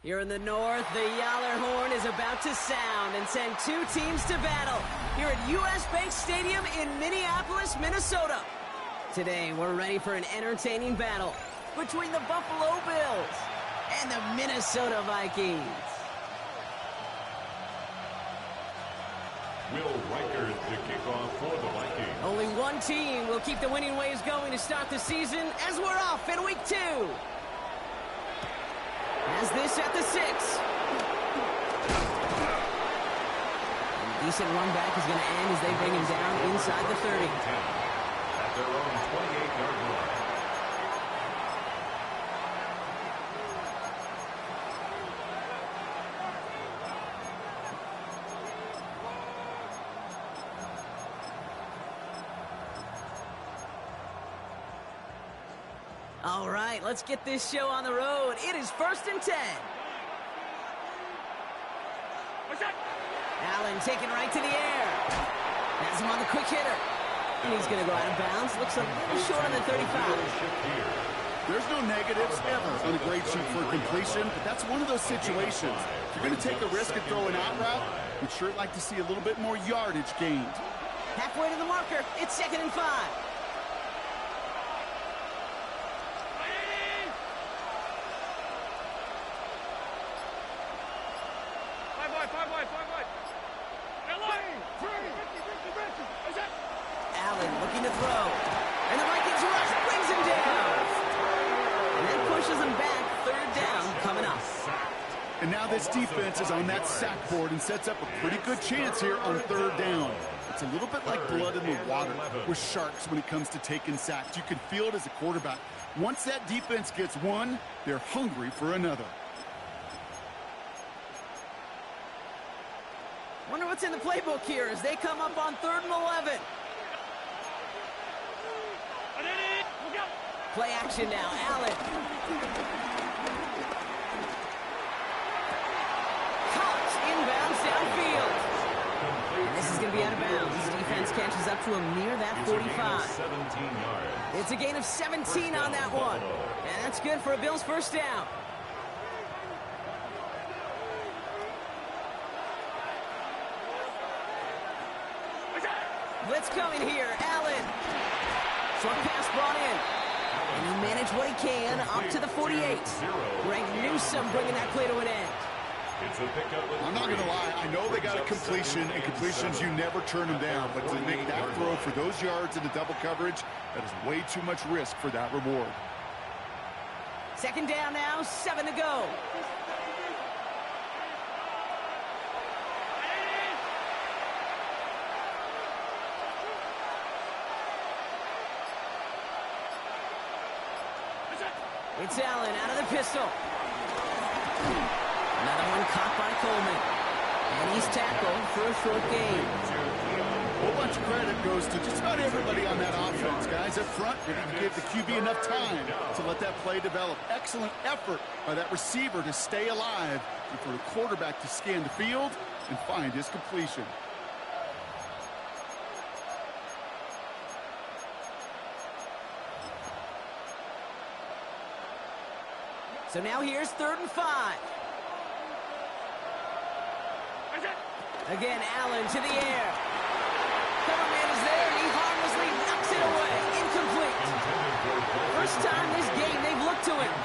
Here in the north, the Yaller horn is about to sound and send two teams to battle here at US Bank Stadium in Minneapolis, Minnesota. Today, we're ready for an entertaining battle between the Buffalo Bills and the Minnesota Vikings. Will Riker to kick off for the Vikings. Only one team will keep the winning waves going to start the season as we're off in week 2. Has this at the 6. And a decent run back is going to end as they bring him down inside the 30. At their own 28-yard line. All right, let's get this show on the road. It is 1st and 10. Allen taken right to the air. Has him on the quick hitter. And he's going to go out of bounds. Looks a little short on the 35. There's no negatives ever on a great shoot for completion, but that's one of those situations. If you're going to take a risk and throw an out route, we'd sure like to see a little bit more yardage gained. Halfway to the marker. It's 2nd and 5. Allen looking to throw. And the Vikings rush brings him down. And that pushes him back. 3rd down coming up. And now this defense is on that sack board and sets up a pretty good chance here on 3rd down. It's a little bit like blood in the water with sharks when it comes to taking sacks. You can feel it as a quarterback. Once that defense gets one, they're hungry for another. Wonder what's in the playbook here as they come up on 3rd and 11. Play action now, Allen. Caught inbounds downfield. And this is going to be out of bounds. Defense catches up to him near that 45. 17 yards. It's a gain of 17 on that one. And that's good for a Bills 1st down. Blitz coming here, Allen. Short pass brought in. And he managed what he can up to the 48. Greg Newsome bringing that play to an end. I'm not going to lie, I know they got a completion, and completions, you never turn them down. But to make that throw for those yards into double coverage, that is way too much risk for that reward. 2nd down now, 7 to go. It's Allen out of the pistol. Another one caught by Coleman. And he's tackled for a short gain. A whole bunch of credit goes to just about everybody on that offense. Guys up front, they didn't give the QB enough time to let that play develop. Excellent effort by that receiver to stay alive and for the quarterback to scan the field and find his completion. So now here's 3rd and 5. Again, Allen to the air. Cover man is there, and he harmlessly knocks it away. Incomplete. First time this game they've looked to him.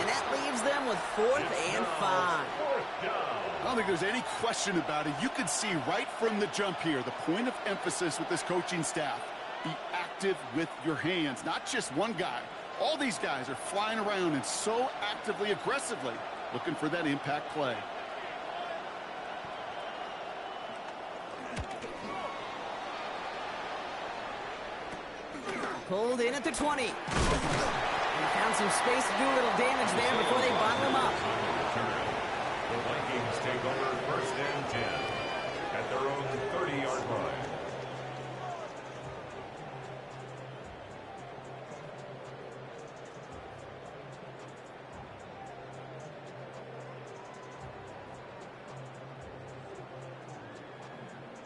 And that leaves them with 4th and 5. I don't think there's any question about it. You can see right from the jump here, the point of emphasis with this coaching staff. Be active with your hands, not just one guy. All these guys are flying around and so actively, aggressively looking for that impact play. Pulled in at the 20. He found some space to do a little damage there before they bottle him up. The Vikings take over 1st and 10 at their own 30-yard line.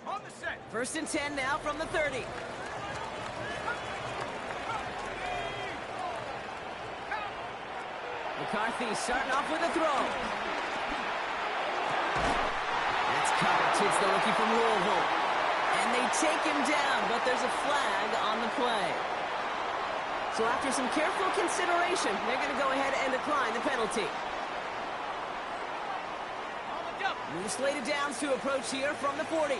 On the set. 1st and 10 now from the 30. McCarthy starting off with a throw. That's covered. It's the rookie from Louisville. And they take him down, but there's a flag on the play. So after some careful consideration, they're going to go ahead and decline the penalty. New slate of downs to approach here from the 40.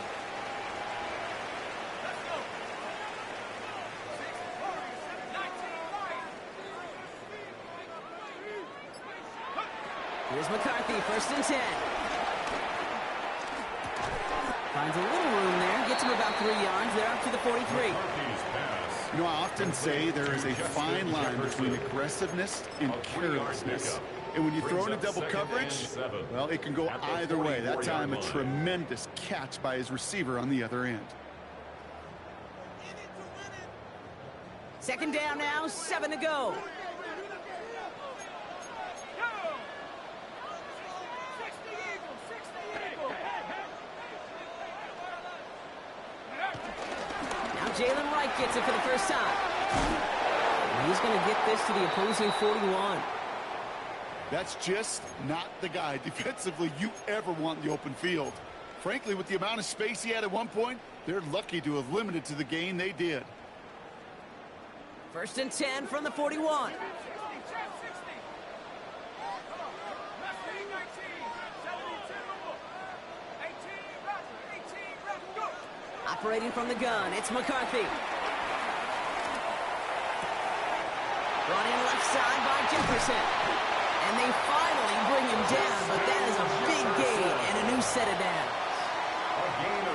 Here's McCarthy, 1st and 10. Finds a little room there, gets him about 3 yards. They're up to the 43. You know, I often say there is a fine line between aggressiveness and carelessness. And when you throw in a double coverage, well, it can go either way. That time, a tremendous catch by his receiver on the other end. 2nd down now, 7 to go. Jalen Wright gets it for the first time. And he's going to get this to the opposing 41. That's just not the guy defensively you ever want in the open field. Frankly, with the amount of space he had at one point, they're lucky to have limited to the gain they did. 1st and 10 from the 41. Operating from the gun, it's McCarthy. Brought in left side by Jefferson. And they finally bring him down, but that is a big gain and a new set of downs.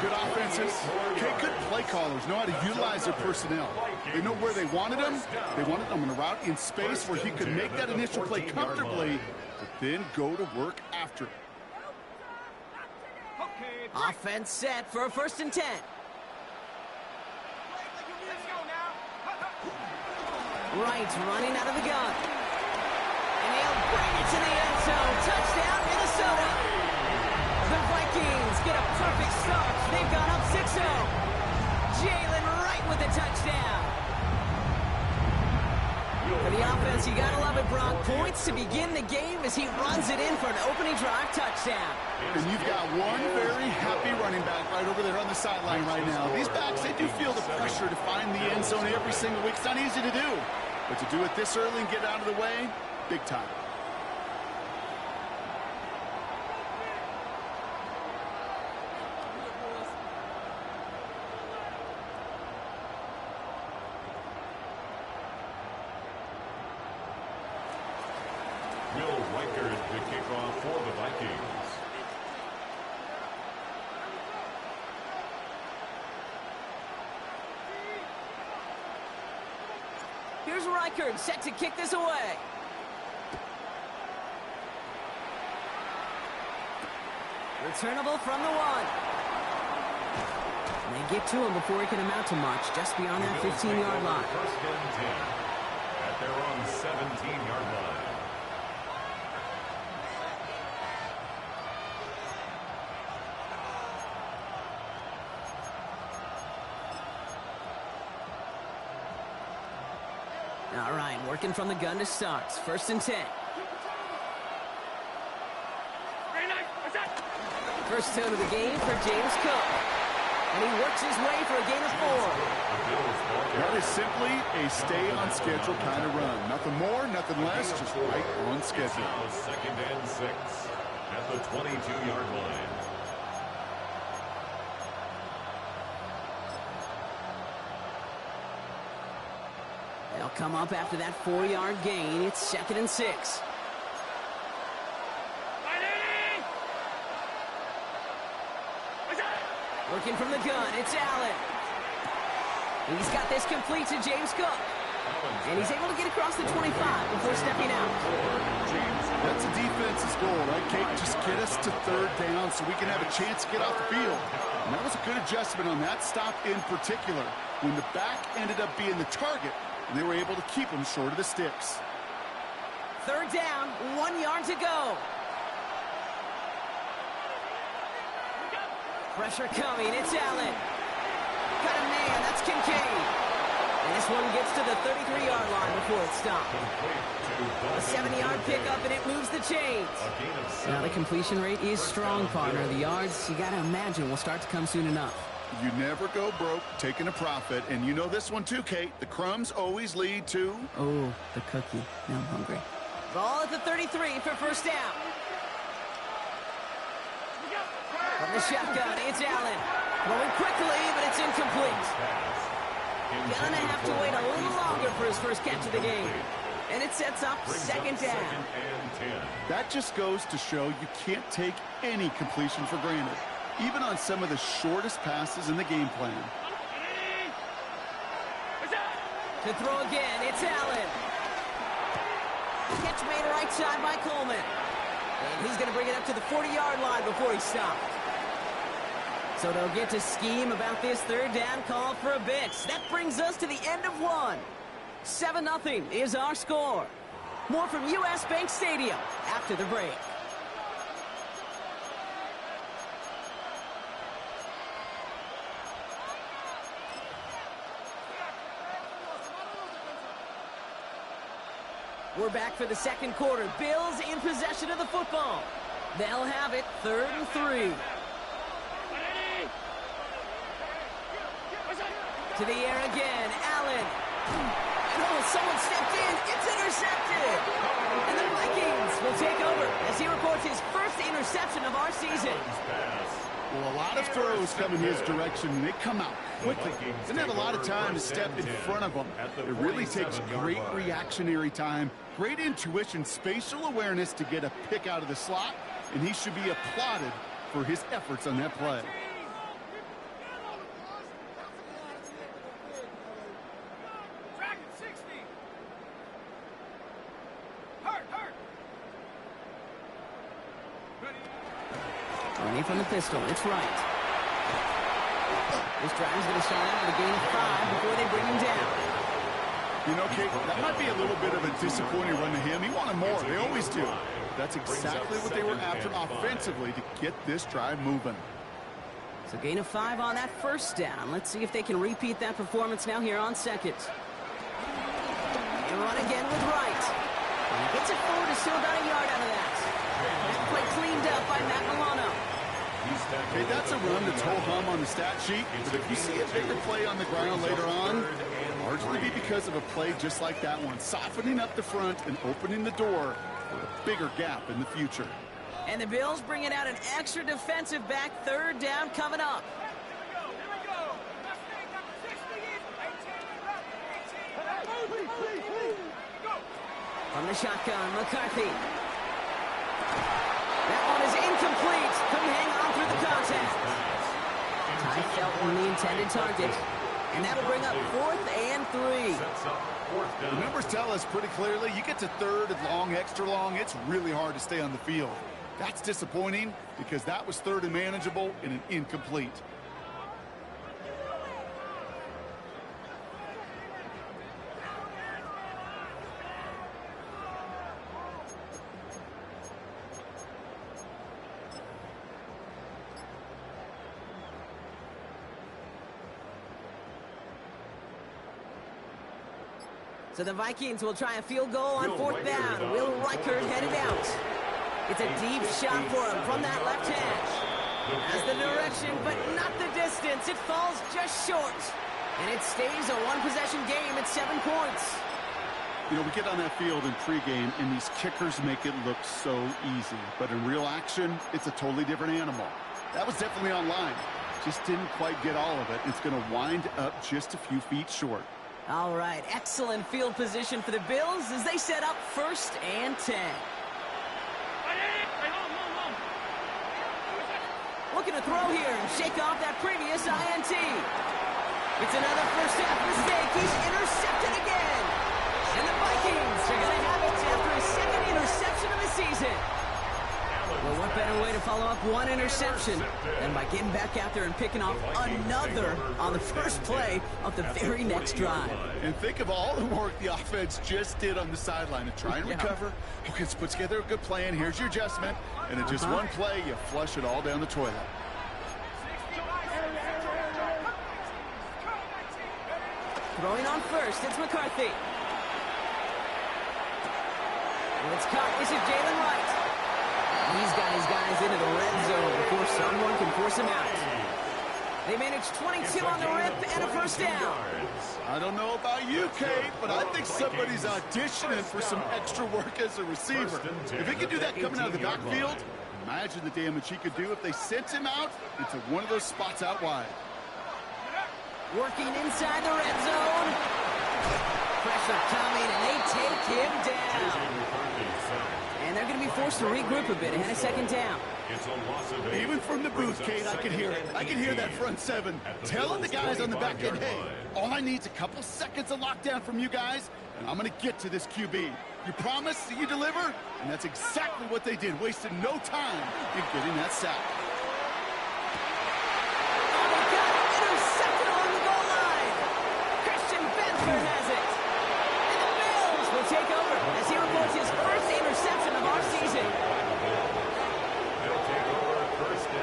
Good offenses. Okay, good play callers know how to utilize their personnel. They know where they wanted him. They wanted him in a route in space where he could make that initial play comfortably, but then go to work after it. Offense set for a 1st and 10. Wright's running out of the gun. And he'll bring it to the end zone. Touchdown, Minnesota. The Vikings get a perfect start. They've gone up 6-0. Jalen Wright with the touchdown. For the offense, you gotta love it, Brock. Points to begin the game as he runs it in for an opening drive touchdown. And you've got one very happy running back right over there on the sideline right now. These backs, they do feel the pressure to find the end zone every single week. It's not easy to do. But to do it this early and get out of the way, big time. Will Reichard to kick off for the Vikings. Here's Reichard set to kick this away. Returnable from the 1. And they get to him before he can amount to much, just beyond that 15-yard line. 1st and 10 at their own 17-yard line. All right, working from the gun to start. 1st and 10. First tone of the game for James Cook. And he works his way for a gain of 4. That is simply a stay-on-schedule kind of run. Nothing more, nothing less, just right on schedule. Now 2nd and 6 at the 22-yard line. They'll come up after that 4-yard gain. It's 2nd and 6. Working from the gun, it's Allen. He's got this complete to James Cook. And he's able to get across the 25 before stepping out. That's a defense's goal, right, Kate? Just get us to 3rd down so we can have a chance to get off the field. And that was a good adjustment on that stop in particular, when the back ended up being the target, and they were able to keep him short of the sticks. 3rd down, 1 yard to go. Pressure coming, it's Allen. Got a man, that's Kincaid. And this one gets to the 33-yard line before it's stopped. A 70-yard pickup, and it moves the chains. Now, the completion rate is strong, partner. The yards, you got to imagine, will start to come soon enough. You never go broke taking a profit, and you know this one too, Kate. The crumbs always lead to... Oh, the cookie. Now I'm hungry. Ball at the 33 for first down. From the shotgun, it's Allen. Going quickly, but it's incomplete. Gonna have to wait a little longer for his first catch of the game. And it sets up second down. That just goes to show you can't take any completion for granted, even on some of the shortest passes in the game plan. To throw again, it's Allen. Catch made right side by Coleman. And he's going to bring it up to the 40-yard line before he stopped. So they'll get to scheme about this third down call for a bit. That brings us to the end of one. 7-0 is our score. More from U.S. Bank Stadium after the break. We're back for the second quarter. Bills in possession of the football. They'll have it 3rd and 3. To the air again, Allen. And oh, someone stepped in. It's intercepted. And the Vikings will take over as he records his first interception of our season. Well, a lot of throws come in his direction, and they come out quickly. Doesn't have a lot of time to step in front of them. It really takes great reactionary time, great intuition, spatial awareness to get a pick out of the slot, and he should be applauded for his efforts on that play. From the pistol, it's right. This drive is going to start out with a gain of 5 before they bring him down. You know, Kate, that might be a little bit of a disappointing run to him. He wanted more. They always do. That's exactly what they were after offensively to get this drive moving. So gain of 5 on that first down. Let's see if they can repeat that performance now here on second. They run again with Wright. And he gets it forward, is still about a yard out of that. That play cleaned up by Matt Milano. Hey, that's a run that's ho-hum on the stat sheet, but if you see a bigger play on the ground later on, largely be because of a play just like that one, softening up the front and opening the door for a bigger gap in the future. And the Bills bringing out an extra defensive back, third down coming up. From the shotgun, McCarthy. That one is incomplete. Couldn't hang on through the contact. Ty felt on the intended target. And that'll bring up 4th and 3. The numbers tell us pretty clearly, you get to 3rd and long, extra long, it's really hard to stay on the field. That's disappointing because that was 3rd and manageable and an incomplete. So the Vikings will try a field goal on 4th down. Will Reichert headed out. It's a deep shot for him from that left hash. Has the direction, but not the distance. It falls just short. And it stays a one-possession game at 7 points. You know, we get on that field in pregame, and these kickers make it look so easy. But in real action, it's a totally different animal. That was definitely on line. Just didn't quite get all of it. It's going to wind up just a few feet short. All right, excellent field position for the Bills as they set up 1st and 10. Looking to throw here and shake off that previous INT. It's another first half mistake. He's intercepted again. And the Vikings are going to have it after his 2nd interception of the season. Well, what better way to follow up one interception than by getting back out there and picking off another on the first play of the very next drive. And think of all the work the offense just did on the sideline to try and recover. Okay, let's put together a good plan. Here's your adjustment. And in just one play, you flush it all down the toilet. Throwing on first, it's McCarthy. And it's caught. This is Jalen Wright. He's got his guys into the red zone before someone can force him out. They managed 22 on the rip and a first down. I don't know about you, Kate, but I think somebody's auditioning for some extra work as a receiver. If he could do that coming out of the backfield, imagine the damage he could do if they sent him out into one of those spots out wide. Working inside the red zone. Pressure coming, and they take him down. And they're going to be forced to regroup a bit ahead of second down. Even from the booth, Kate, I can hear it. I can hear that front seven telling the guys on the back end, hey, all I need is a couple seconds of lockdown from you guys, and I'm going to get to this QB. You promise that you deliver? And that's exactly what they did, wasted no time in getting that sack. Oh, they got it. Intercepted along the goal line. Christian Benford has it. And the Bills will take over as he reports his first interception of our season.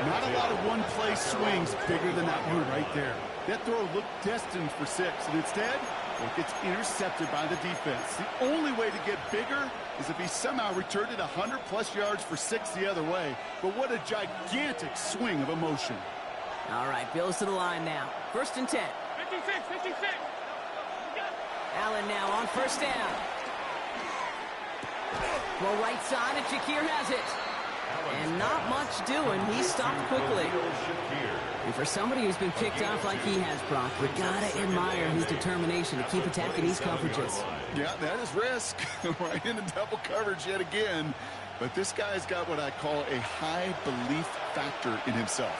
Not a lot of one-play swings bigger than that one right there. That throw looked destined for 6, and instead, it gets intercepted by the defense. The only way to get bigger is if he somehow returned it 100-plus yards for 6 the other way. But what a gigantic swing of emotion. All right, Bills to the line now. First and 10. 56. Allen now on first down. Well, right side, and Shakir has it. And not much doing. He stopped quickly. And for somebody who's been picked off like he has, Brock, you gotta admire his determination to keep attacking these coverages. Yeah, that is risk. Right into double coverage yet again. But this guy's got what I call a high belief factor in himself.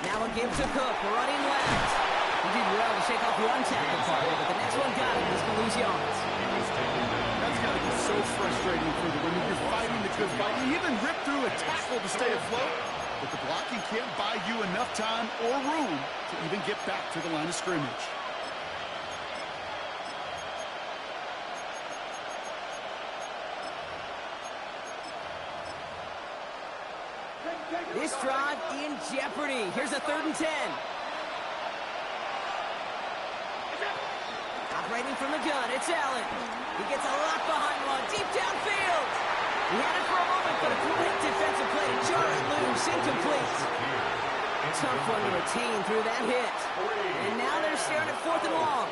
Now a give to Cook, running left. He did well to shake off one tackle partner, but the next one got him. He's gonna lose yards. That's got to be so frustrating for them when you're fighting the good fight. You even rip through a tackle to stay afloat, but the blocking can't buy you enough time or room to even get back to the line of scrimmage. This drive in jeopardy. Here's a 3rd and 10. Operating from the gun, it's Allen. He gets a lot behind one, deep downfield. He had it for a moment, but a great defensive play to jar it loose, incomplete. Tough one to retain through that hit. And now they're staring at 4th and long.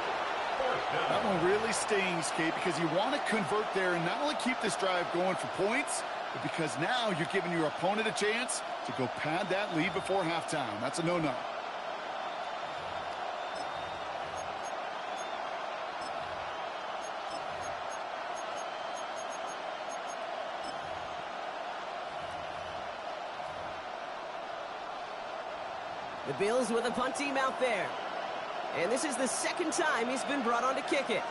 That one really stings, Kate, because you want to convert there and not only keep this drive going for points, but because now you're giving your opponent a chance to go pad that lead before halftime. That's a no-no. The Bills with a punt team out there. And this is the 2nd time he's been brought on to kick it.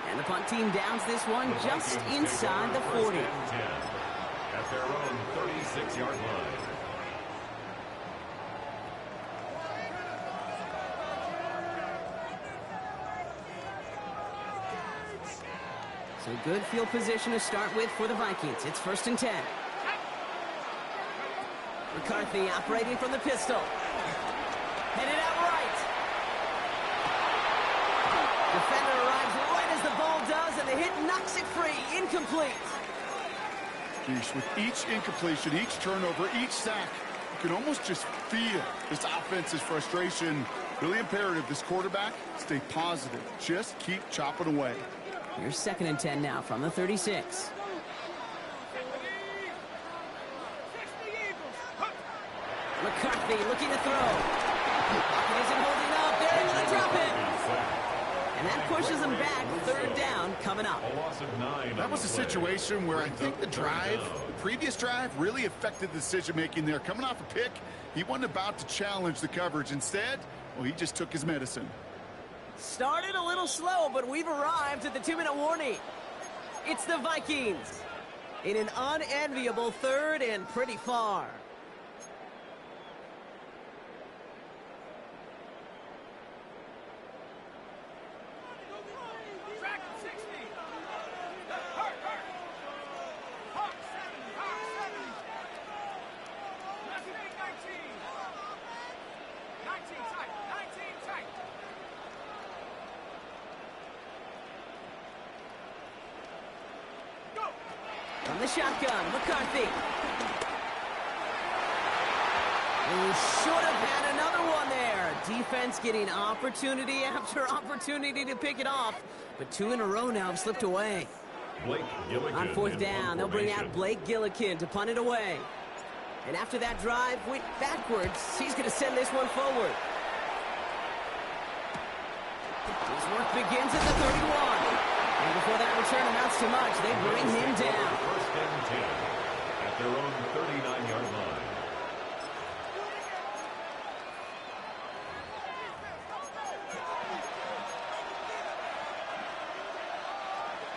And the punt team downs this one just inside the 40. At their own 36-yard line. So good field position to start with for the Vikings. It's 1st and 10. McCarthy operating from the pistol. Headed out right. Defender arrives right as the ball does, and the hit knocks it free. Incomplete. Geez, with each incompletion, each turnover, each sack, you can almost just feel this offense's frustration. Really imperative this quarterback stay positive. Just keep chopping away. Here's 2nd and 10 now from the 36. McCarthy looking to throw. Pocket isn't holding up. They're able to drop it. And that pushes them back. 3rd down coming up. That was a situation where I think the previous drive really affected the decision-making there. Coming off a pick, he wasn't about to challenge the coverage. Instead, well, he just took his medicine. Started a little slow, but we've arrived at the 2-minute warning. It's the Vikings in an unenviable 3rd and pretty far. From the shotgun, McCarthy. He should have had another one there. Defense getting opportunity after opportunity to pick it off. But 2 in a row now have slipped away. On 4th down, they'll bring out Blake Gillikin to punt it away. And after that drive went backwards, he's going to send this one forward. His work begins at the 31. And before that return amounts to much, they bring him down. First and 10 at their own 39-yard line.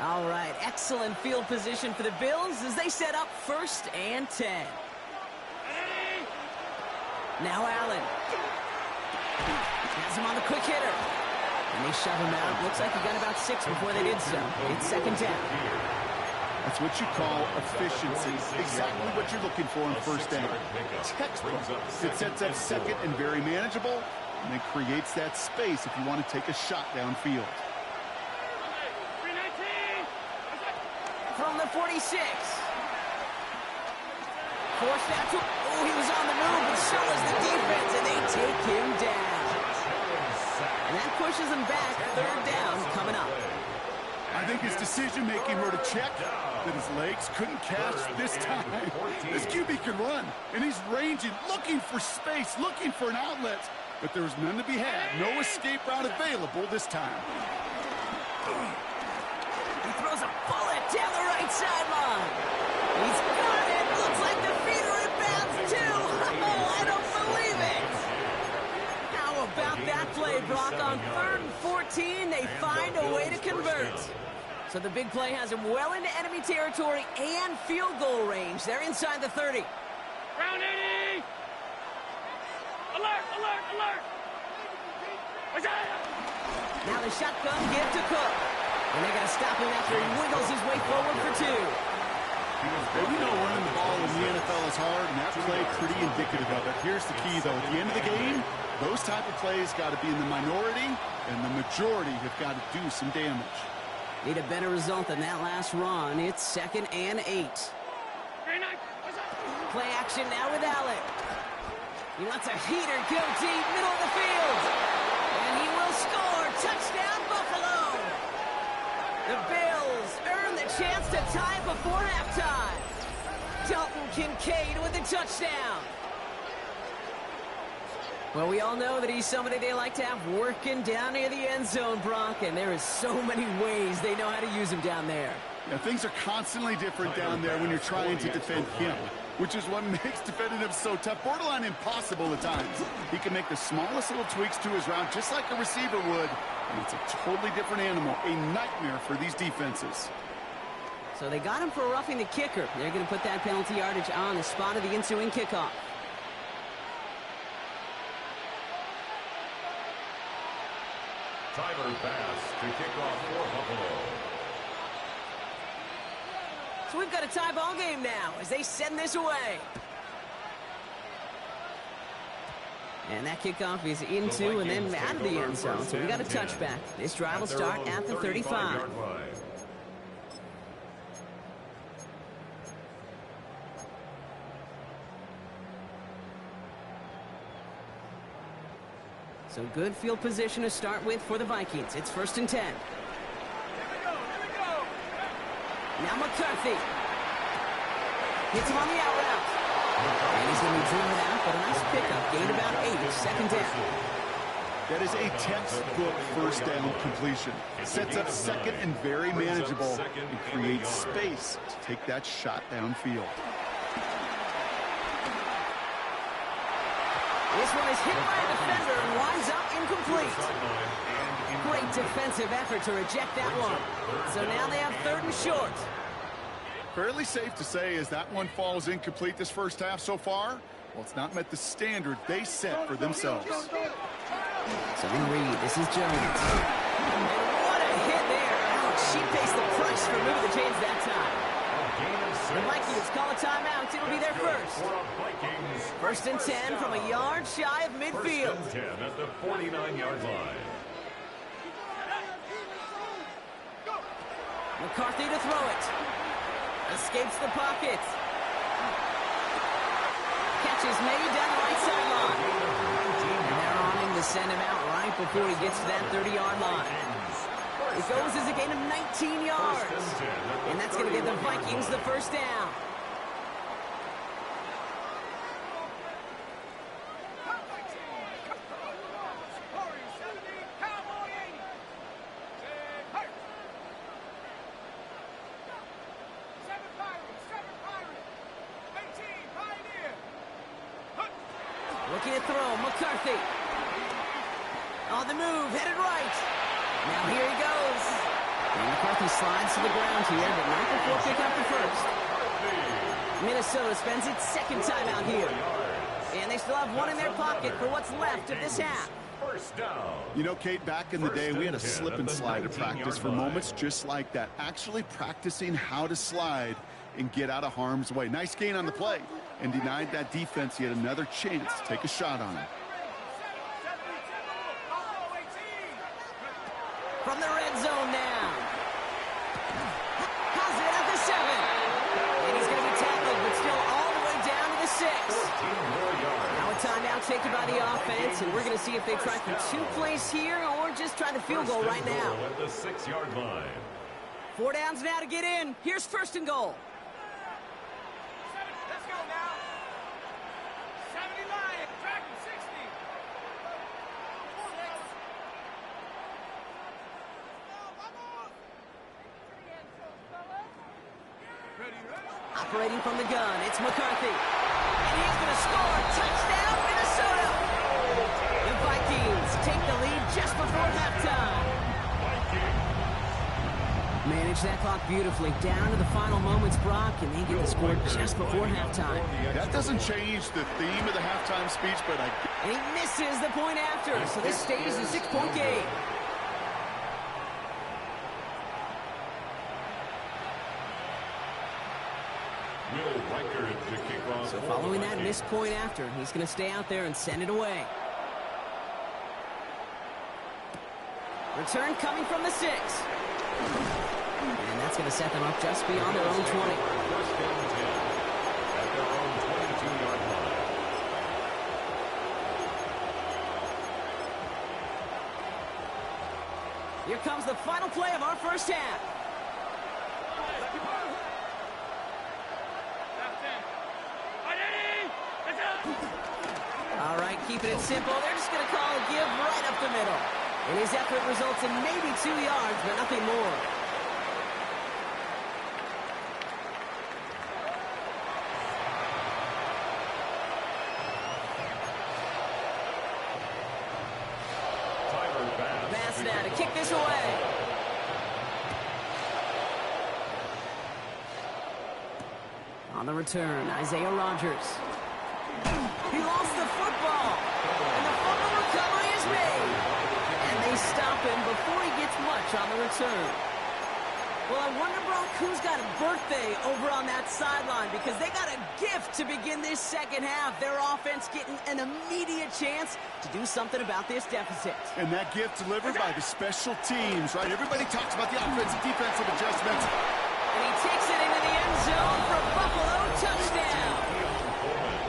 All right, excellent field position for the Bills as they set up 1st and 10. Now Allen. Has him on the quick hitter. And they shove him out. Looks like he got about 6 before they did so. It's 2nd down. That's what you call efficiency. Exactly what you're looking for in 1st down. Textbook. It sets up 2nd and very manageable, and then creates that space if you want to take a shot downfield. From the 46. Forced out to... Oh, he was on the move, but so was the defense, and they take him down. And that pushes him back. 3rd down coming up. I think his decision-making wrote a check that his legs couldn't catch this time. This QB can run, and he's ranging, looking for space, looking for an outlet. But there was none to be had. No escape route available this time. He throws a bullet down the right sideline. He's got it. Looks like the feet are in bounds, too. Oh, I don't believe it. How about that play, Brock? On 3rd and 14, they find a way to convert. So the big play has him well into enemy territory and field goal range. They're inside the 30. Round 80! Alert, alert, alert! Now the shotgun give to Cook. And they got to stop him after he wiggles his way forward for 2. We know running the ball in the NFL is hard, and that play pretty indicative of it. Here's the key, though. At the end of the game, those type of plays got to be in the minority, and the majority have got to do some damage. Need a better result than that last run. It's 2nd and 8. Play action now with Allen. He wants a heater, go deep, middle of the field. And he will score. Touchdown, Buffalo. The Bills earn the chance to tie it before halftime. Dalton Kincaid with a touchdown. Well, we all know that he's somebody they like to have working down near the end zone, Brock, and there is so many ways they know how to use him down there. Yeah, things are constantly different down there when you're trying to defend him, which is what makes defending him so tough, borderline impossible at times. He can make the smallest little tweaks to his route just like a receiver would, and it's a totally different animal, a nightmare for these defenses. So they got him for roughing the kicker. They're going to put that penalty yardage on the spot of the ensuing kickoff. Tyler pass to kick off for Buffalo. So we've got a tie ball game now as they send this away. And that kickoff is into and then out of the end zone. So we got a touchback. This drive will start at the 35. So good field position to start with for the Vikings. It's 1st and 10. Now McCarthy. Hits him on the out route. And he's going to be driven out, but a nice pickup. Gained about 8. 2nd down. That is a textbook 1st down completion. Sets up 2nd and very manageable and creates space to take that shot downfield. This one is hit by a defender and winds up incomplete. Great defensive effort to reject that one. So now they have 3rd and short. Fairly safe to say as that one falls incomplete this first half so far, well, it's not met the standard they set for themselves. So Reed, this is Jones. And what a hit there. Ouch, she pays the price for moving the chains that time. The Vikings call a timeout. It'll be their first. 1st and 10 from a yard shy of midfield. 1st and 10 at the 49-yard line. McCarthy to throw it. Escapes the pocket. Catch is made down the right sideline. And they're on him to send him out right before he gets to that 30-yard line. It goes as a gain of 19 yards. And that's going to give the Vikings the first down. Looking to throw, McCarthy. On the move, headed right. Now here he goes. And McCarthy slides to the ground here, but not before pick up the first. Minnesota spends its second time out here. And they still have one in their pocket for what's left of this half. First down. You know, Kate, back in the day, we had a slip and slide to practice for moments just like that. Actually practicing how to slide and get out of harm's way. Nice gain on the play. And denied that defense yet another chance to take a shot on him. From the red zone now. Has it at the 7. And he's going to be tackled, but still all the way down to the 6. Now a timeout taken by the offense, and we're going to see if they try for 2 plays here or just try the field goal right now. At the 6-yard line. 4 downs now to get in. Here's first and goal. Let's go now. 70 Lions, tracking 60. Operating from the gun, it's McCarthy. And he's going to score. Touchdown, Minnesota. The Vikings take the lead just before halftime. Manage that clock beautifully. Down to the final moments, Brock, and they get the score just before halftime. That doesn't change the theme of the halftime speech, but And he misses the point after, so this stays a 6-point game. So following that missed point after, he's going to stay out there and send it away. Return coming from the 6. And that's going to set them up just beyond their own 20. First and 10 at their own 22-yard line. Here comes the final play of our first half. All right, keeping it simple. They're just going to call a give right up the middle. And his effort results in maybe 2 yards, but nothing more. Bass now to kick this away. On the return, Isaiah Rodgers. He lost the football. And the fumble recovery is made. And they stop him before he gets much on the return. Well, I wonder, Brock, who's got a birthday over on that sideline, because they got a gift to begin this second half. Their offense getting an immediate chance to do something about this deficit. And that gift delivered by the special teams, right? Everybody talks about the offensive, defensive adjustments. And he takes it into the end zone for a Buffalo touchdown.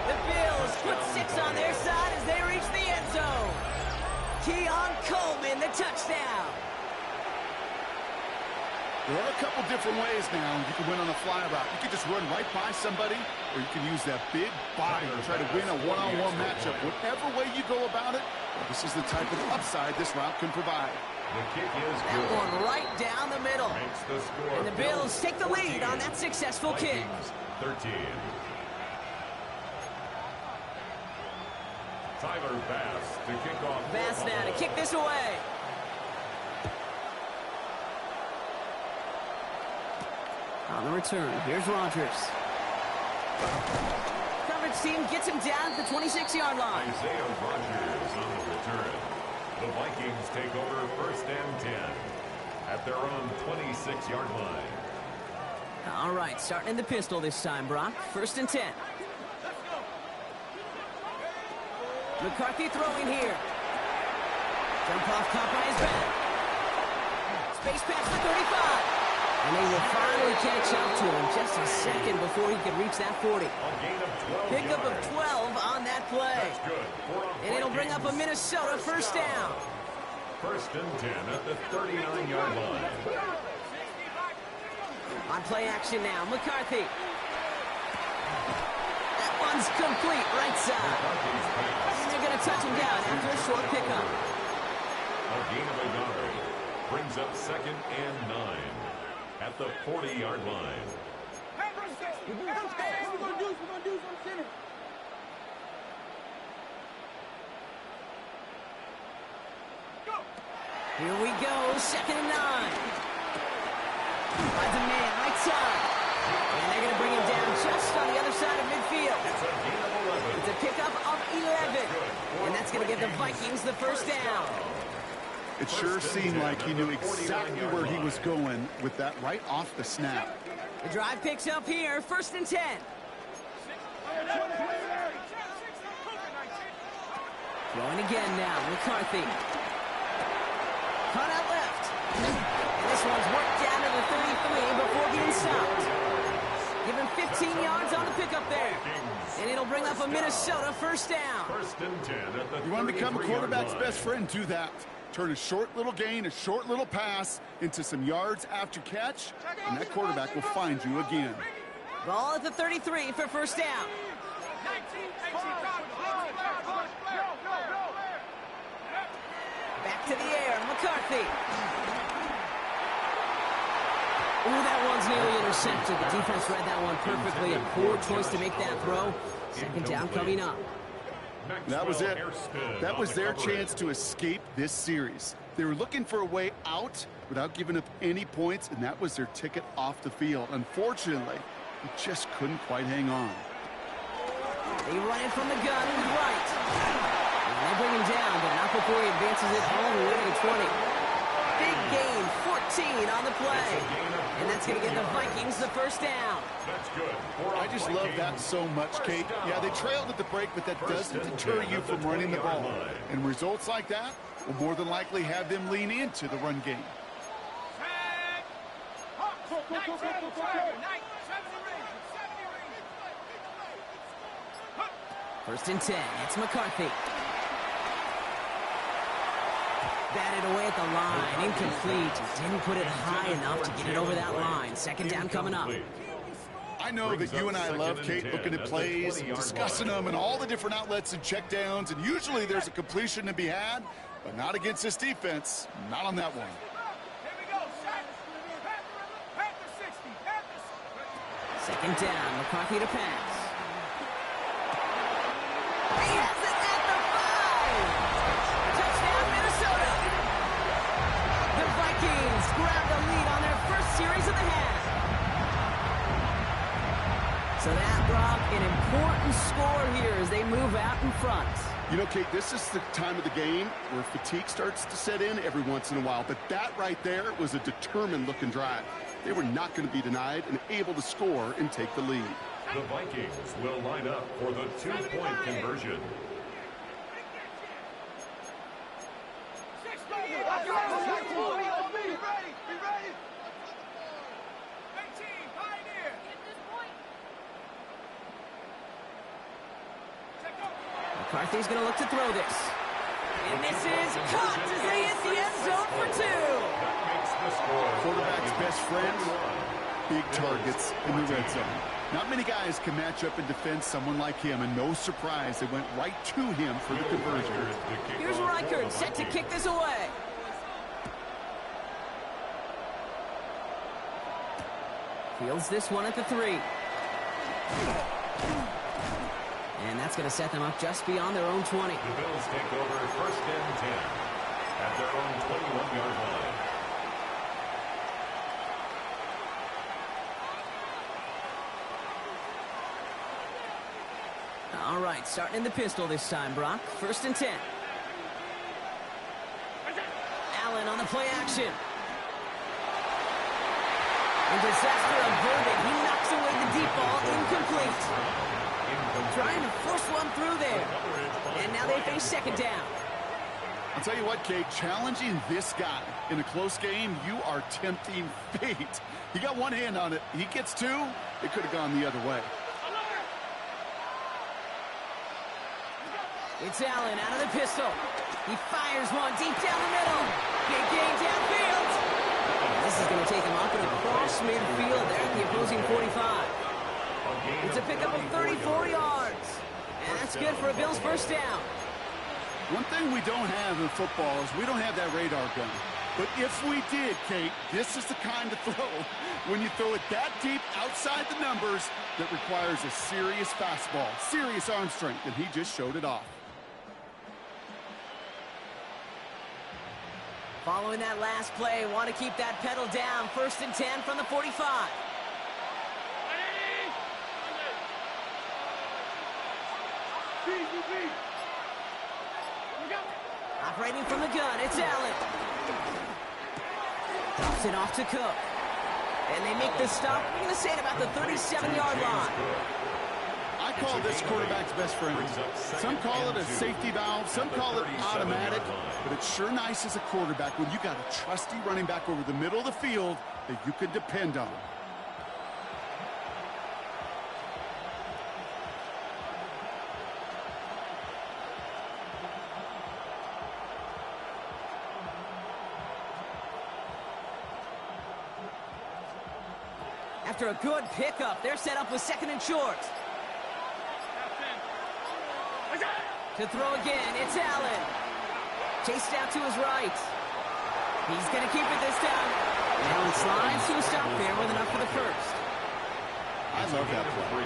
The Bills put 6 on their side as they reach the end zone. Keon Coleman, the touchdown. There are a couple different ways now. You can win on a fly route. You can just run right by somebody, or you can use that big body to try to win a one-on-one matchup. Whatever way you go about it, this is the type of upside this route can provide. The kick is That good. one right down the middle. Makes the score. And the Bills take the lead on that successful kick. Vikings 13. Tyler Bass to kick off. Bass now to kick this away. On the return, here's Rodgers. Coverage team gets him down at the 26-yard line. Isaiah Rodgers on the return. The Vikings take over first and 10 at their own 26-yard line. All right, starting in the pistol this time, Brock. First and 10. McCarthy throwing here. Jump off, caught by his back. Space pass for 35. And they will finally catch up to him just a second before he could reach that 40. Pickup of 12 on that play. And it'll bring up a Minnesota first down. First and 10 at the 39-yard line. On play action now, McCarthy. That one's complete, right side. And they're going to touch him down after a short pickup. A gain of a yard brings up second and 9 at the 40-yard line. Here we go, second and 9. Finds a man, right side. And they're going to bring him down just on the other side of midfield. It's a gain of 11. It's a pickup of 11. And that's going to give the Vikings the first down. It sure seemed like he knew exactly where he was going with that right off the snap. The drive picks up here, first and 10. Throwing again now, McCarthy. Cut out left. And this one's worked down to the 33 before being stopped. Give him 15 yards on the pickup there. And it'll bring up a Minnesota first down. First and 10 at the You want to become a quarterback's best friend, do that. Turn a short little gain, a short little pass into some yards after catch, and that quarterback will find you again. Ball at the 33 for first down. Back to the air, McCarthy. Ooh, that one's nearly intercepted. The defense read that one perfectly. A poor choice to make that throw. Second down coming up. That was it. That was their chance to escape this series. They were looking for a way out without giving up any points, and that was their ticket off the field. Unfortunately, they just couldn't quite hang on. They run it from the gun right. And they bring him down, but not before he advances it all the way to the 20. Big gain, 14 on the play. And that's going to get the Vikings the first down. That's good. I just love that so much, Kate. Yeah, they trailed at the break, but that doesn't deter you from running the ball. And results like that will more than likely have them lean into the run game. First and 10, it's McCarthy. Batted away at the line, incomplete. Didn't put it high enough to get it over that line. Second down coming up. I know that you and I love, Kate, looking at plays, discussing them and all the different outlets and checkdowns, and usually there's a completion to be had, but not against this defense. Not on that one. Second down, McCarthy to pass. He has it at the 5! Touchdown, Minnesota! The Vikings grab the lead on their first series of the half. So that, Brock, an important score here as they move out in front. You know, Kate, this is the time of the game where fatigue starts to set in every once in a while, but that right there was a determined-looking drive. They were not going to be denied and able to score and take the lead. The Vikings will line up for the two-point conversion. McCarthy's going to look to throw this. And this is caught as they hit the end zone for 2. That makes the score. Quarterback's best friend, big targets in the red zone. Not many guys can match up and defend someone like him, and no surprise, they went right to him for the conversion. Here's Reichert set to kick this away. Fields this one at the 3. And that's going to set them up just beyond their own 20. The Bills take over first and 10 at their own 21-yard line. All right, starting in the pistol this time, Brock. First and 10. Allen on the play action. And disaster averted. He knocks away the deep ball, incomplete. Trying to force one through there. And now they face second down. I'll tell you what, Kate, challenging this guy in a close game, you are tempting fate. He got one hand on it. He gets two. It could have gone the other way. It's Allen out of the pistol. He fires one deep down the middle. Big gain downfield. This is going to take him up and across midfield there at the opposing 45. It's a pickup of 34 yards. And that's good for a Bills first down. One thing we don't have in football is we don't have that radar gun. But if we did, Kate, this is the kind of throw, when you throw it that deep outside the numbers, that requires a serious fastball, serious arm strength, and he just showed it off. Following that last play, want to keep that pedal down. 1st and 10 from the 45. Operating from the gun, it's Allen. Drops it off to Cook. And they make the stop, we're going to say, at about the 37-yard line. I call this quarterback's best friend. Some call it a safety valve, some call it automatic, but it's sure nice as a quarterback when you got a trusty running back over the middle of the field that you can depend on. After a good pickup, they're set up with 2nd and short. To throw again, it's Allen. Chased out to his right. He's going to keep it this time. Allen slides to a stop there with enough for the first. I love that play.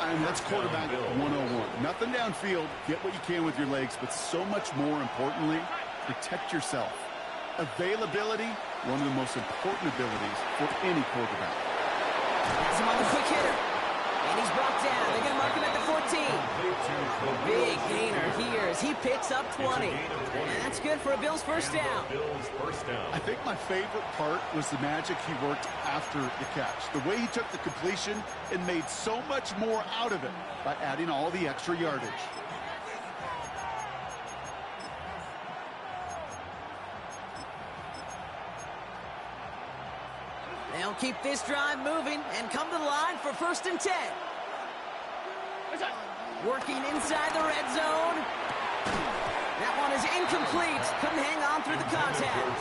I mean, that's quarterback 101. Nothing downfield. Get what you can with your legs, but so much more importantly, protect yourself. Availability, one of the most important abilities for any quarterback. Has him on the quick hitter. And he's brought down. They're going to mark him at the 14. Big gainer here as he picks up 20. And that's good for a Bills first down. I think my favorite part was the magic he worked after the catch. The way he took the completion and made so much more out of it by adding all the extra yardage. They'll keep this drive moving and come to the line for 1st and 10. Working inside the red zone. That one is incomplete. Couldn't hang on through the contact.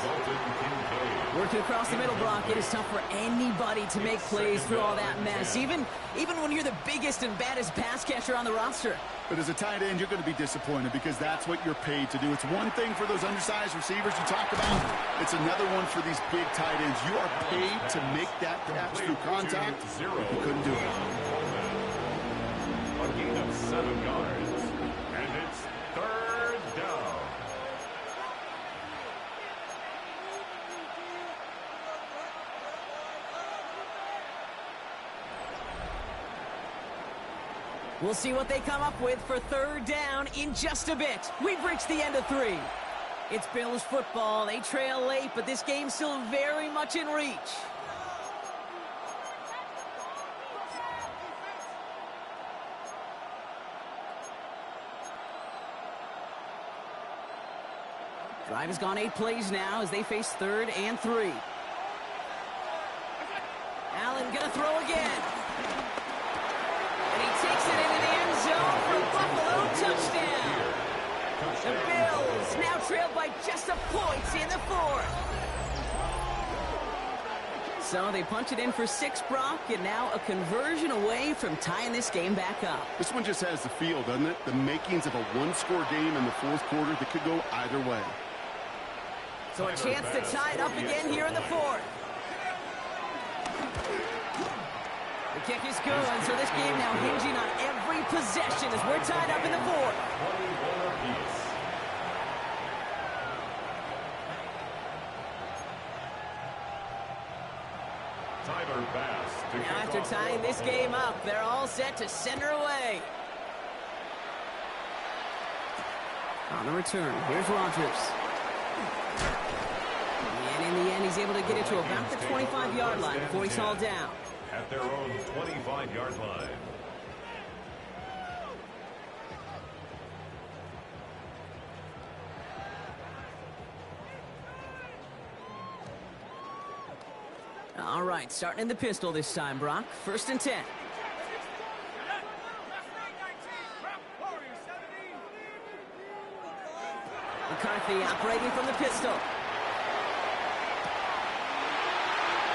Working across the middle block, it is tough for anybody to make plays through all that mess, even when you're the biggest and baddest pass catcher on the roster. But as a tight end, you're going to be disappointed because that's what you're paid to do. It's one thing for those undersized receivers you talk about. It's another one for these big tight ends. You are paid to make that catch through contact. You couldn't do it. A gain of 7 yards. And it's 3rd down. We'll see what they come up with for 3rd down in just a bit. We've reached the end of 3. It's Bills football. They trail late, but this game's still very much in reach. Drive has gone 8 plays now as they face 3rd and 3. Allen gonna throw again. And he takes it into the end zone for a Buffalo touchdown. The Bills now trailed by just a point in the 4th. So they punch it in for 6, Brock, and now a conversion away from tying this game back up. This one just has the feel, doesn't it? The makings of a one-score game in the 4th quarter that could go either way. So a chance to tie it up again here in the 4th. The kick is good, so this game now hinging on every possession as we're tied up in the 4th. Now after tying this game up, they're all set to send her away. On the return, here's Rodgers. And in the end, he's able to get it to about the 25-yard line before he's hauled down. At their own 25-yard line. All right, starting in the pistol this time, Brock. 1st and 10. McCarthy operating from the pistol.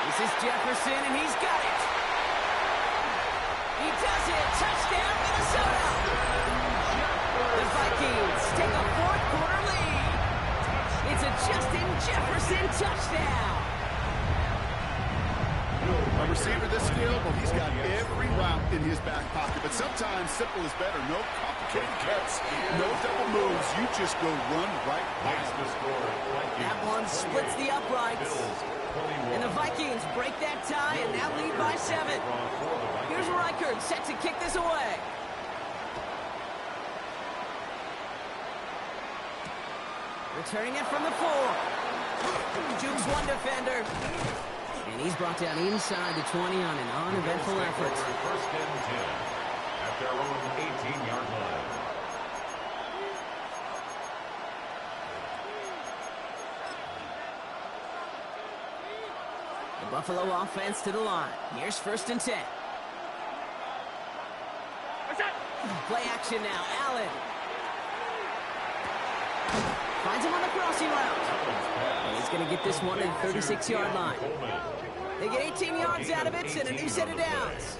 This is Jefferson, and he's got it. He does it. Touchdown, Minnesota. The Vikings take a 4th-quarter lead. It's a Justin Jefferson touchdown. A receiver this skilled, well, he's got every route in his back pocket. But sometimes simple is better. No complicated cuts, no double moves. You just go run right past the score. That one splits the uprights. And the Vikings break that tie and now lead by 7. Here's Reichard set to kick this away. Returning it from the 4. Jukes one defender. And he's brought down inside the 20 on an uneventful effort. 1st and 10 at their own 18-yard line. The Buffalo offense to the line. Here's 1st and 10. Play action now. Allen. Finds him on the crossing route. And he's going to get this one at the 36-yard line. They get 18 yards out of it and a new set of downs.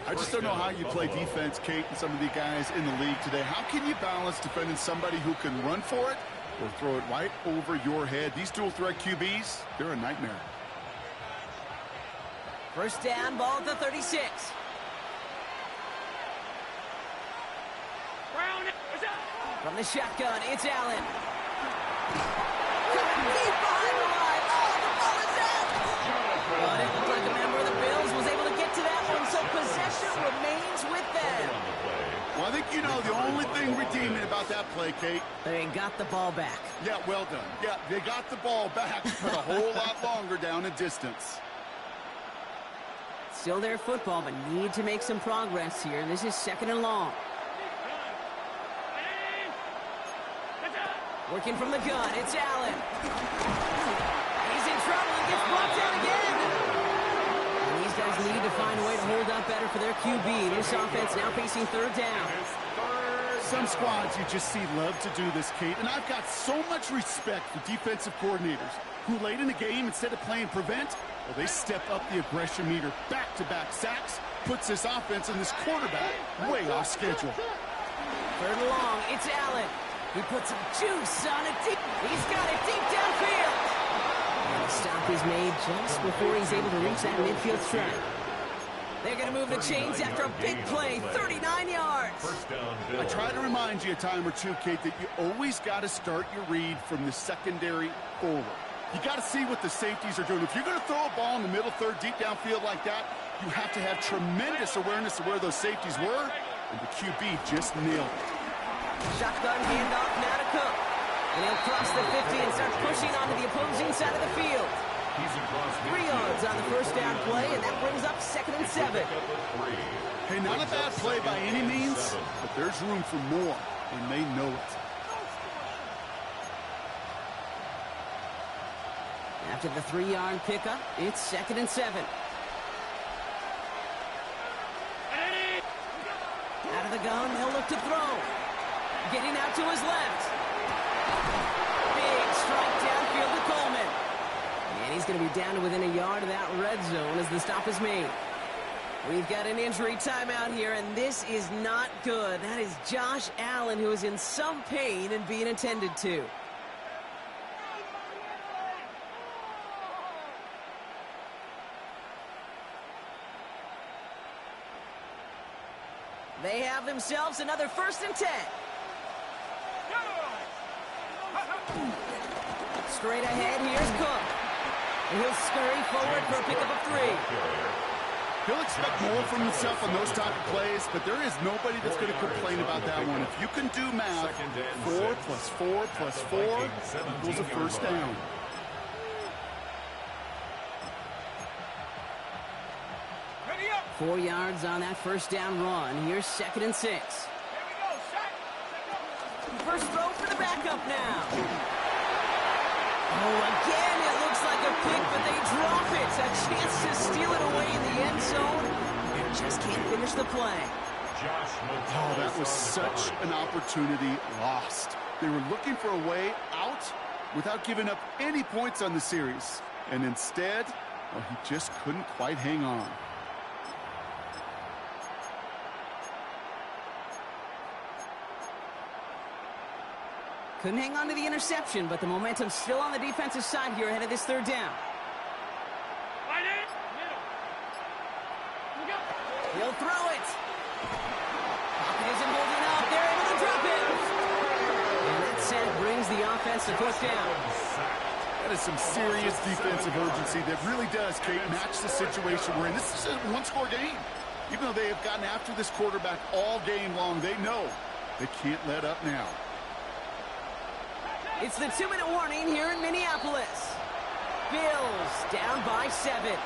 I just don't know how you play defense, Kate, and some of the guys in the league today. How can you balance defending somebody who can run for it or throw it right over your head? These dual-threat QBs, they're a nightmare. 1st down, ball at the 36. From the shotgun, it's Allen. Coming deep behind the line. Oh, the ball is out. But it looked like a member of the Bills was able to get to that one, so possession remains with them. Well, I think you know the only thing redeeming about that play, Kate. They got the ball back. Yeah, well done. Yeah, they got the ball back, but a whole lot longer down in distance. Still their football, but need to make some progress here. This is 2nd and long. Working from the gun, it's Allen. He's in trouble and gets brought down again. And these guys need to find a way to hold up better for their QB. This offense now facing 3rd down. Some squads you just see love to do this, Kate, and I've got so much respect for defensive coordinators who late in the game, instead of playing prevent, well, they step up the aggression meter. Back-to-back sacks puts this offense and this quarterback way off schedule. 3rd and long, it's Allen. He puts some juice on it deep. He's got it deep downfield. And the stop is made just before he's able to reach that midfield strike. They're going to move the chains after a big play, 39 yards. I try to remind you a time or two, Kate, that you always got to start your read from the secondary forward. You got to see what the safeties are doing. If you're going to throw a ball in the middle third, deep downfield like that, you have to have tremendous awareness of where those safeties were, and the QB just nailed it. Shotgun handoff now to Cook. And he'll cross the 50 and start pushing onto the opposing side of the field. 3 yards on the 1st down play, and that brings up 2nd and 7. Hey, not a bad play by any means, but there's room for more, and they know it. After the 3-yard pickup, it's 2nd and 7. Out of the gun, they'll look to throw. Getting out to his left. Big strike downfield to Coleman. And he's going to be down to within a yard of that red zone as the stop is made. We've got an injury timeout here, and this is not good. That is Josh Allen, who is in some pain and being attended to. They have themselves another 1st and 10. Straight ahead, here's Cook. And he'll scurry forward for a pickup of 3. He'll expect more from himself on those type of plays, but there is nobody that's going to complain about that one. If you can do math, 4 plus 4 plus 4 equals a 1st down. Ready up. 4 yards on that 1st down run. Here's 2nd and 6. Here we go. Shot. First throw for the backup now. Oh, again, it looks like a pick, but they drop it. A chance to steal it away in the end zone. And just can't finish the play. Oh, that was such an opportunity lost. They were looking for a way out without giving up any points on the series. And instead, well, he just couldn't quite hang on. Couldn't hang on to the interception, but the momentum's still on the defensive side here ahead of this third down. He'll throw it. Pocket isn't holding up. They're able to drop it. And that sack brings the offense to first down. That is some serious defensive urgency that really does, Kate, match the situation we're in. This is a one-score game. Even though they have gotten after this quarterback all game long, they know they can't let up now. It's the 2-minute warning here in Minneapolis. Bills down by 7.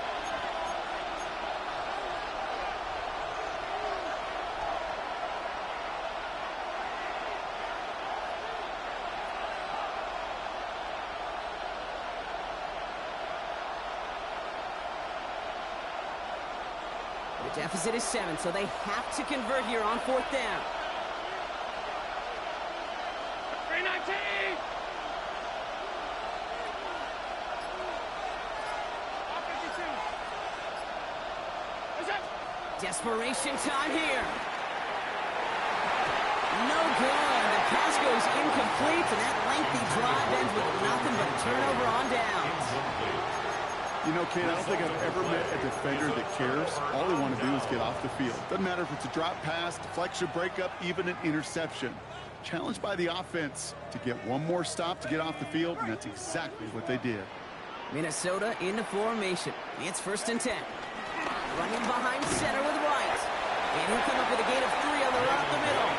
The deficit is 7, so they have to convert here on 4th down. 319! Desperation time here. No good. The pass goes incomplete, and that lengthy drive ends with nothing but a turnover on downs. You know, Kate, I don't think I've ever met a defender that cares. All they want to do is get off the field. Doesn't matter if it's a drop pass, deflection, breakup, even an interception. Challenged by the offense to get one more stop to get off the field, and that's exactly what they did. Minnesota into formation. It's 1st and 10. Running behind center with Wright. And he'll come up with a gain of 3 on the run up the middle.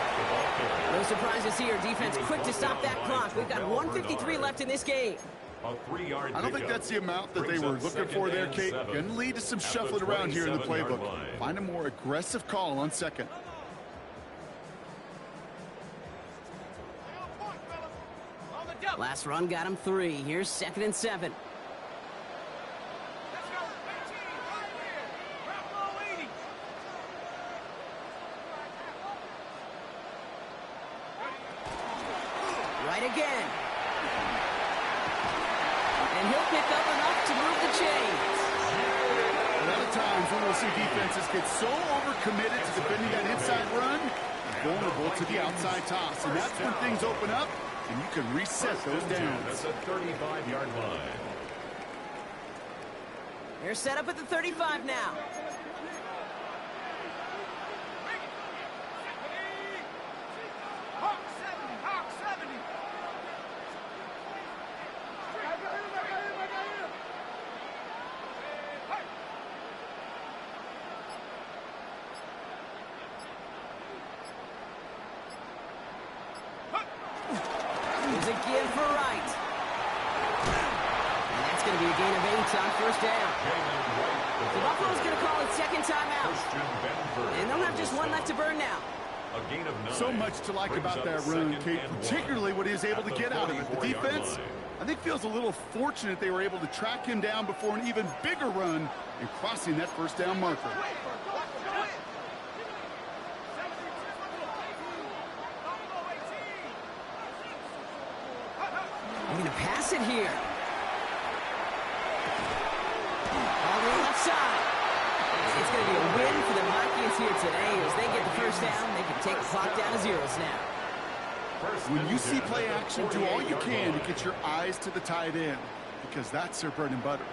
No surprises here. Defense quick to stop that clock. We've got 1:53 left in this game. I don't think that's the amount that they were looking for there, Kate. Going to lead to some shuffling around here in the playbook. Find a more aggressive call on 2nd. Last run got him 3. Here's 2nd and 7. Right again. And he'll pick up enough to move the chains. A lot of times when we'll see defenses get so overcommitted to defending that inside run, vulnerable to the outside toss. And that's when things open up, and you can reset those downs. That's a 35-yard line. They're set up at the 35 now. There's a give for Wright. And that's going to be a gain of 8 on 1st down. The Buffalo's going to call it 2nd timeout. And they'll have just 1 left to burn now. A gain of 9. So much to like about that run, Kate, particularly what he was able to get out of it. The defense, I think, feels a little fortunate they were able to track him down before an even bigger run and crossing that 1st down marker. They're going to pass it here. All the way left side. It's going to be a win for the Vikings here today. As they get the 1st down, they can take the clock down to 0s now. When you see play action, do all you can to get your eyes to the tight end, because that's their bread and butter.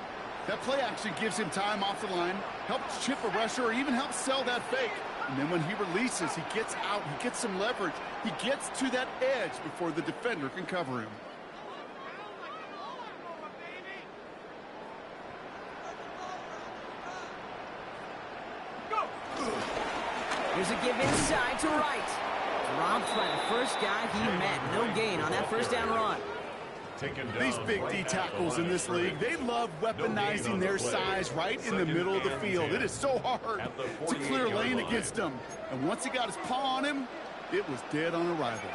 That play action gives him time off the line, helps chip a rusher, or even helps sell that fake. And then when he releases, he gets out, he gets some leverage. He gets to that edge before the defender can cover him. Here's a give inside to Wright. Dropped by the first guy he met. No gain on that 1st down run. These big D tackles in this league, they love weaponizing their size right in the middle of the field. It is so hard to clear lane against them. And once he got his paw on him, it was dead on arrival.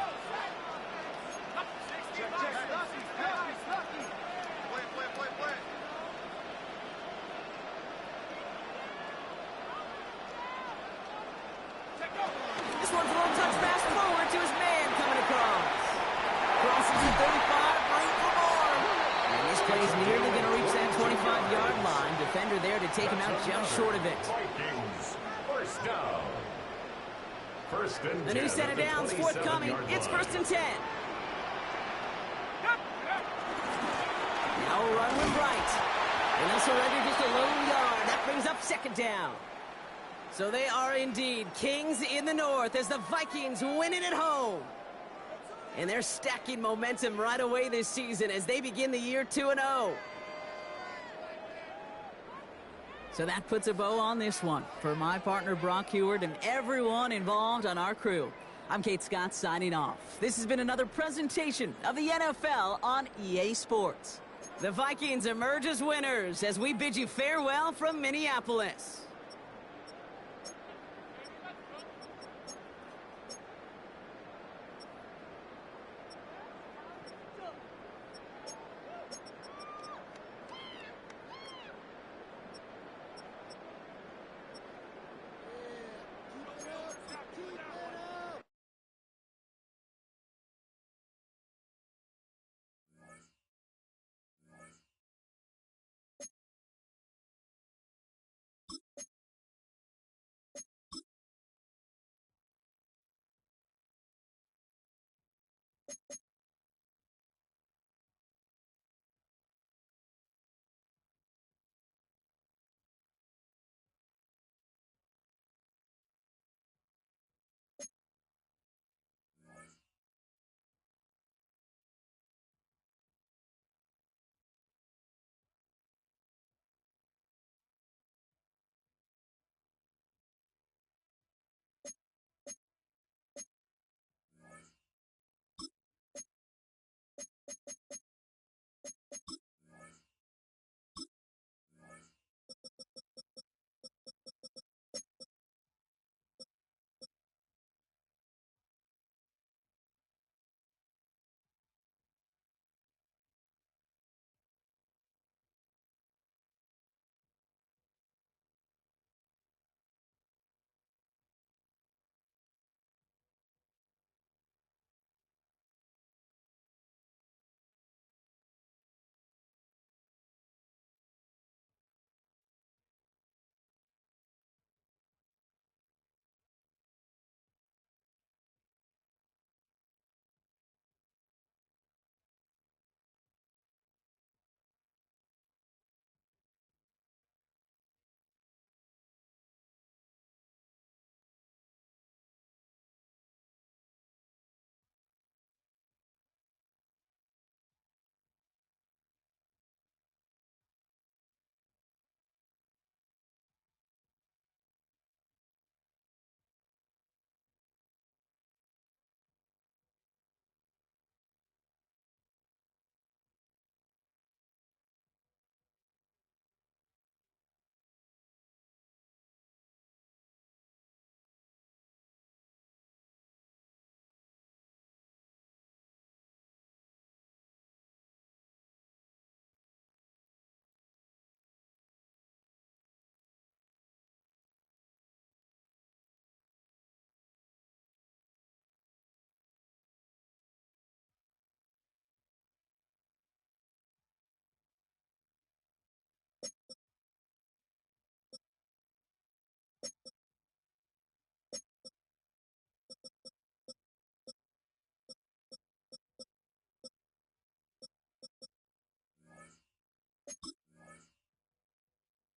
Right for more. And this play's nearly going to reach that 25-yard line. Defender there to take him out just short of it. Vikings, first down. First and 10. A new set of downs forthcoming. It's first and 10. Now a run with Bright. And they'll surrender just a lone yard. That brings up second down. So they are indeed kings in the north as the Vikings win it at home. And they're stacking momentum right away this season as they begin the year 2-0. So that puts a bow on this one. For my partner Brock Heward and everyone involved on our crew, I'm Kate Scott signing off. This has been another presentation of the NFL on EA Sports. The Vikings emerge as winners as we bid you farewell from Minneapolis.